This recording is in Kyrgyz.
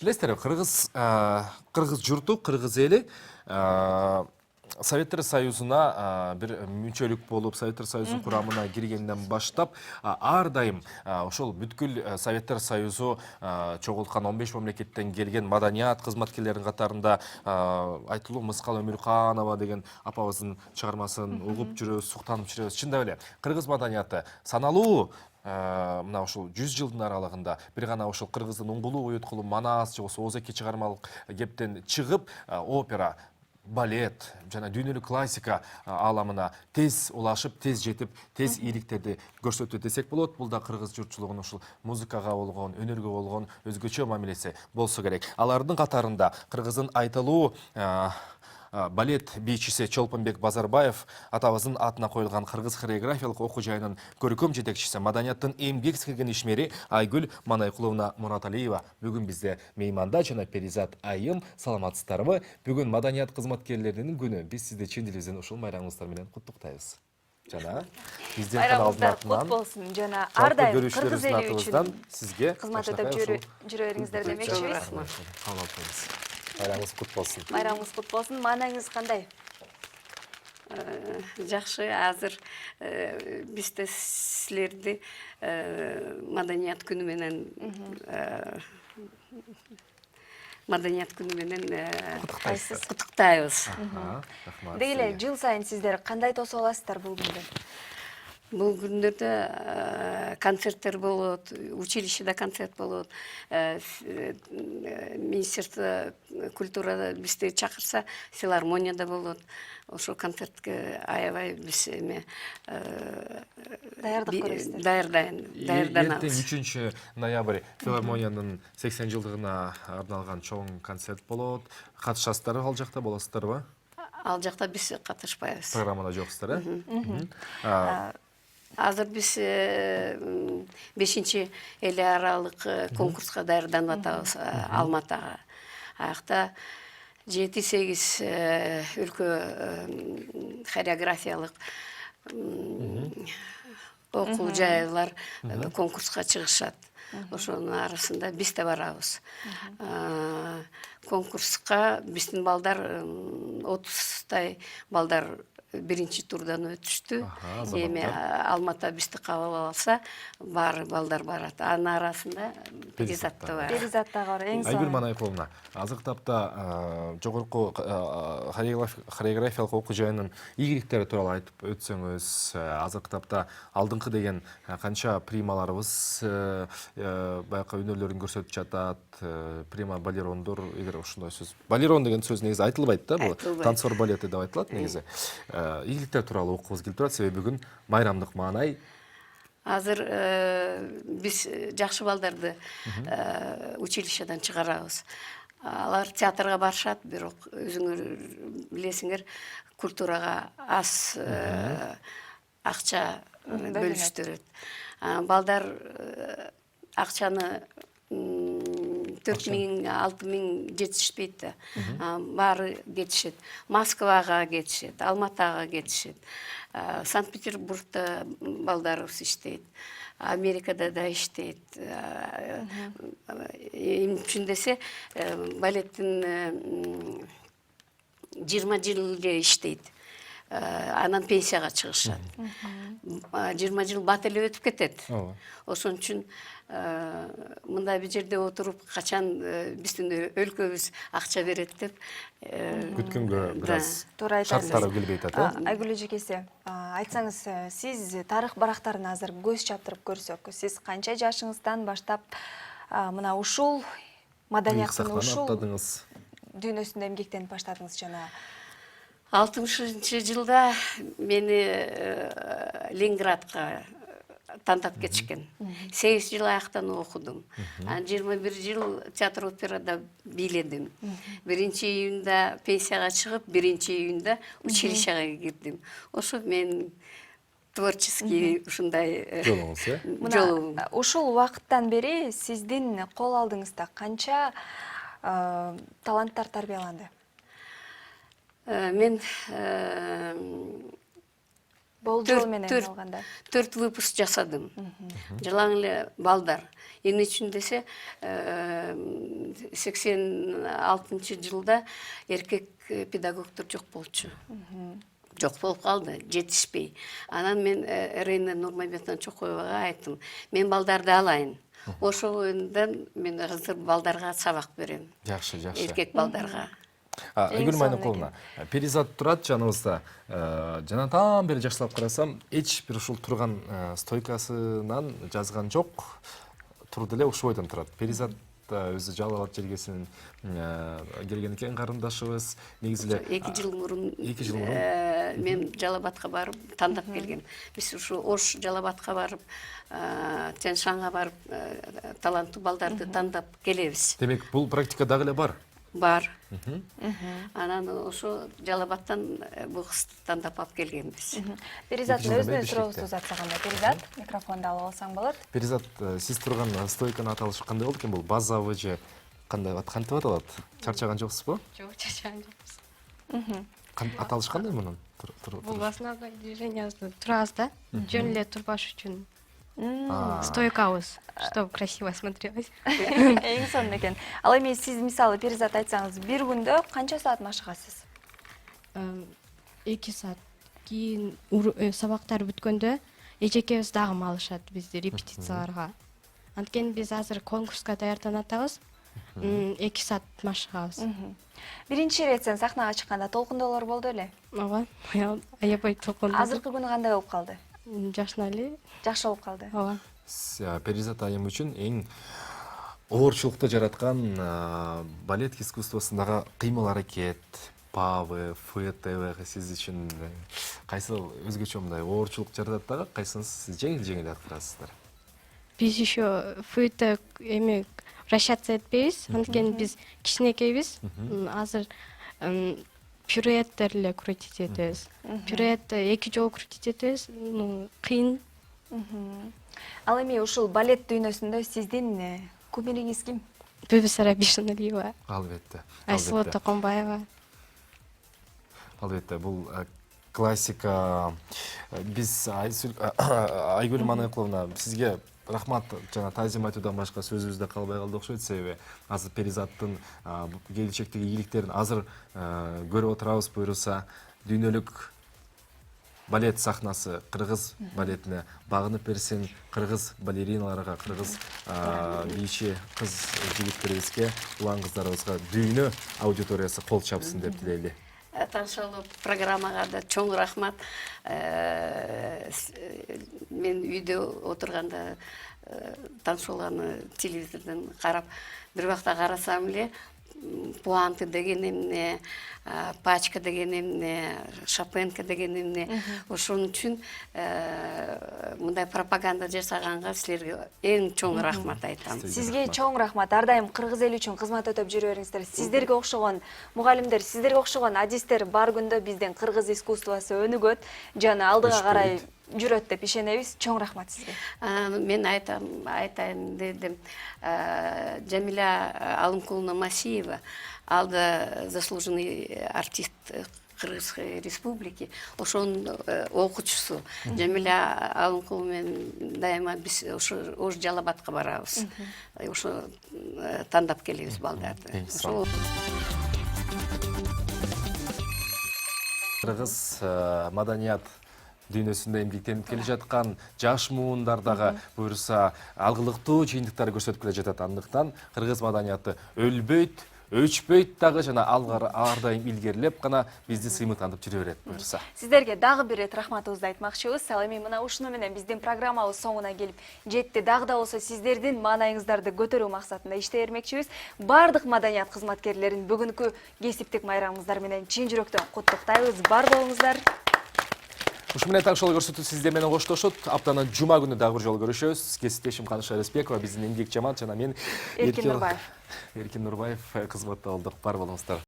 Білесіздер, қырғыз жұрты, қырғыз елі Советтер Союзuna bir мүчөлүк болуп, Советтер Союзунун курамына киргенден баштап, ар дайым ошол бүткүл Советтер Союзу чогулткан 15 мамлекеттен келген маданият кызматкерлеринин катарында айтылуу Мыскал Өмүрканова деген апабыздын чыгармасын угуп жүрөбүз, суктанып жүрөбүз. Чындап эле, кыргыз маданияты саналуу мына ошол 100 жылдын аралыгында бир гана ошол кыргыздын уңгулуу уюткулу Манас же болбосо Озеки чыгармалык кептен чыгып, опера, балет жана дүйнөлүк классика ааламына тез улашып, тез жетип, тез ийгиликтерди көрсөттү десек болот. Бул да кыргыз журтчулугунун ушул музыкага болгон, өнөргө болгон өзгөчө мамилеси болсо керек. Алардын катарында кыргыздын айтылуу балет бийчиси Чолпонбек Базарбаев атабыздын атына коюлган кыргыз хореографиялык окуу жайынын көркөм жетекчиси, маданияттын эмгек сіңірген ишмери Айгүл Манайкуловна Мураталиева бүгүн бизде мейманда. Жана Перизат айым, саламатсыздарбы? Бүгүн маданият кызматкерлеринин күнү. Биз сизди чын дилибизден ушул майрамыңыздар менен куттуктайбыз. Жана бизден каналдын атынан болсун. Жана ар дайым кыргыз эли үчүн сизге кызмат этип жүрө бериңиздер демекчибиз. Майрамыңыз кут болсун. Майрамыңыз кут болсун. Маанаңыз кандай? Жакшы, азыр биз да силерди маданият күнү менен куттуктайбыз. Деги эле жыл сайын сиздер кандай тосуп аласыздар бул күндө? Бул күндөрдө концерттер болот, училищеде концерт болот, Министерство культурада бизди чакырса, филармонияда болот. Ошол концертке аябай биз даярдык көрөсүздөр. Даярданабыз. Эртең 3 ноябрь филармониянын 80 жылдыгына арналган чоң концерт болот. Катышасыздар ал жакта, болосуздарбы? Ал жакта биз катышпайбыз. Программада жоксуздар, Азыр биз 5-чи эл аралык конкурска даярданып атабыз Алматага. Аякта 7-8 өлкө хореографиялык окуу жайлар конкурска чыгышат. Ошонун арасында биз да барабыз. Конкурска биздин балдар 30 балдар биринчи турдан өтүштү. Эми Алмата бизди кабыл алса, баары балдар барат. Анын арасында Перизат да бар. Перизат да бар. Айгүл Манайкуловна, азыркы тапта жогорку хореографиялык окуу жайынын ийгиликтери тууралуу айтып өтсөңүз, азыркы тапта алдыңкы деген канча прималарыбыз баякы өнөрлөрүн көрсөтүп жатат. Прима балерондор, эгер ошондой сөз. Балерон деген сөз негизи айтылбайт да, бул танцор балети деп айтылат негизи. Ийгиликтер тууралуу окугубуз келип турат, себеби бүгүн майрамдык маанай. Азыр биз жакшы балдарды училищеден чыгарабыз. Алар театрга барышат, бирок өзүңөр билесиңер, культурага аз акча бөлүштүрөт. Балдар акчаны 4.000, 6.000 жетишпейт да. Баары кетишет. Москвага кетишет, Алматага кетишет. Санкт-Петербургда балдарыбыз иштейт. Америкада да иштейт. Эмне үчүн десе, балеттин 20 жыл эле иштейт. Анан пенсияга чыгышат. 20 жыл бат эле өтүп кетет. Ошон үчүн мындай бир жерде отуруп, качан биздин өлкөбүз акча берет деп күткөнгө бир аз шарттары келбейт атат. Айгүл эжекеси, айтсаңыз, сиз тарых барактарын азыр көз чаптырып көрсөк, сиз канча жашыңыздан баштап мына ушул маданияттын ушул дүйнөсүндө эмгектенип баштадыңыз? Жана 60-жылда мени Ленинградка тантап кетишкен. 8 жыл аяктан окудум. 21 жыл театр операда бийледим. 1-июнда пенсияга чыгып, 1-июнда училищега кирдим. Ошо мен творческий ушундай жолуңуз, жолум. Ушул убакыттан бери сиздин кол алдыңызда канча таланттар тарбияланды? Мен Болжол менен алганда. 4 выпуск жасадым. Жылаң эле балдар. Эмне үчүн десе, 86 жылда эркек педагогдор жок болчу. Жок болуп калды, жетишпей. Анан мен Рейна Нурмамбетовна Чокоевага айттым, мен балдарды алайын. Ошол оюндан мен азыр балдарга сабак берем. Жакшы. Эркек балдарга. Айгүл Майнакуловна, Перизат турат жаныбызда. Жанатан бери жакшылап карасам, эч бир ушул турган стойкасынан жазган жок. Турду эле ушул бойдон турат. Перизат өзү Жалал Абад жергесинен келген экен карындашыбыз. Негизи эле 2 жыл мурун мен Жалал Абадка барып тандап келгем. Биз ушу Ош Жалал Абадка барып, Тянь-Шанга барып таланттуу балдарды тандап келебиз. Демек, бул практика дагы эле бар. Бар. Анан ошо Жалал Абадтан бул кызды тандап алып келгенбиз. Перизаттын өзүнө сурообузду узатсаганда, Перизат, микрофонду алып алсаң болот. Перизат, сиз турган стойканын аталышы кандай болду экен? Бул базовый же кантип аталат? Чарчаган жоксузбу? Жок, чарчаган жокпуз. Аталышы кандай мунун? Бул основное движение турабыз да, жөн эле турбаш үчүн. Стойкабыз, чтобы красиво смотрелось. Эң сонун экен. Ал эми сиз мисалы Перизат айтсаңыз, бир күндө канча саат машыгасыз? 2 саат. Кийин сабактар бүткөндө эжекебиз дагы малышат бизди репетицияларга. Анткени биз азыр конкурска даярданып атабыз. 2 саат машыгабыз. Биринчи рет сен сахнага чыкканда толкундоолор болду эле. Ооба, аябай толкундуу. Азыркы күнү кандай болуп калды? Жакшы эле. Жакшы болуп калды. Ооба. Перизат айым үчүн эң оорчулукту жараткан балет искусствосундагы кыймыл аракет, павы, ФТВ сиз үчүн кайсы өзгөчө мындай оорчулук жаратат дагы, кайсынысы сиз жеңил аткарасыздар? Биз еще ФТ эми вращаться этпейбиз, анткени биз кичинекейбиз. Азыр пируэттер эле крутить этебиз. Пируэтти 2 жолу крутить этебиз, кыйын. Ал эми ушул балет дүйнөсүндө сиздин кумириңиз ким? Бибисара Бишеналиева. Албетте. Айсулу Токонбаева. Албетте, бул классика. Биз Айгүл Майнакуловна, сизге рахмат, жана таазим айтуудан башка сөзүбүздө калбай калды окшойт. Себеби азыр Перизаттын келечектеги ийгиликтерин азыр көрүп отурабыз. Буюрса, дүйнөлүк балет сахнасы кыргыз балетине багынып берсин, кыргыз балериналарга, кыргыз бийчи кыз жигиттерибизге, улан кыздарыбызга дүйнө аудиториясы кол чапсын деп тилейли. Таңшолу программага да чоң рахмат. Мен үйдө отурганда Таңшоланы телевизордон карап, бир убакта карасам эле пуанты деген эмне, пачка деген эмне, шапенка деген эмне. Ошон үчүн мындай пропаганда жасаганга силерге эң чоң рахмат айтам. Сизге чоң рахмат. Ар дайым кыргыз эли үчүн кызмат өтөп жүрө бериңиздер. Сиздерге окшогон мугалимдер, сиздерге окшогон адистер бар күндө биздин кыргыз искусствосу өнүгөт, жана алдыга карай жүрөт деп ишенебиз. Чоң рахмат сизге. Мен айтайын дедим, Жамиля Алымкуловна Масиева, алда заслуженный артист Кыргыз Республики, ошонун окуучусу. Жамиля Алымкулова менен дайыма биз Ош Жалал Абадка барабыз. Ошо тандап келебиз балдарды. Кыргыз маданият дүйнөсүндө эмгектенип келе жаткан жаш муундардагы буюрса алгылыктуу чыйынтыктар көрсөтүп келе жатат. Андыктан кыргыз маданияты өлбөйт, өчпөйт дагы, жана ар дайым илгерилеп гана бизди сыймыктантып жүрө берет буюрса. Сиздерге дагы бир рет рахматыбызды айтмакчыбыз. Ал эми мына ушуну менен биздин программабыз соңуна келип жетти. Дагы да болсо сиздердин маанайыңыздарды көтөрүү максатында иштей бермекчибиз. Бардык маданият кызматкерлерин бүгүнкү кесиптик майрамыңыздар менен чын жүрөктөн куттуктайбыз. Бар болуңуздар. Ушу менен Таңшол көрсөтүү сиздер менен коштошот. Аптанын жума күнү дагы бир жолу көрүшөбүз. Кесиптешим Каныша Респекова, биздин эмгек жаман жана мен Эркин Нурбаев. Эркин Нурбаев кызматта болдук. Бар болуңуздар.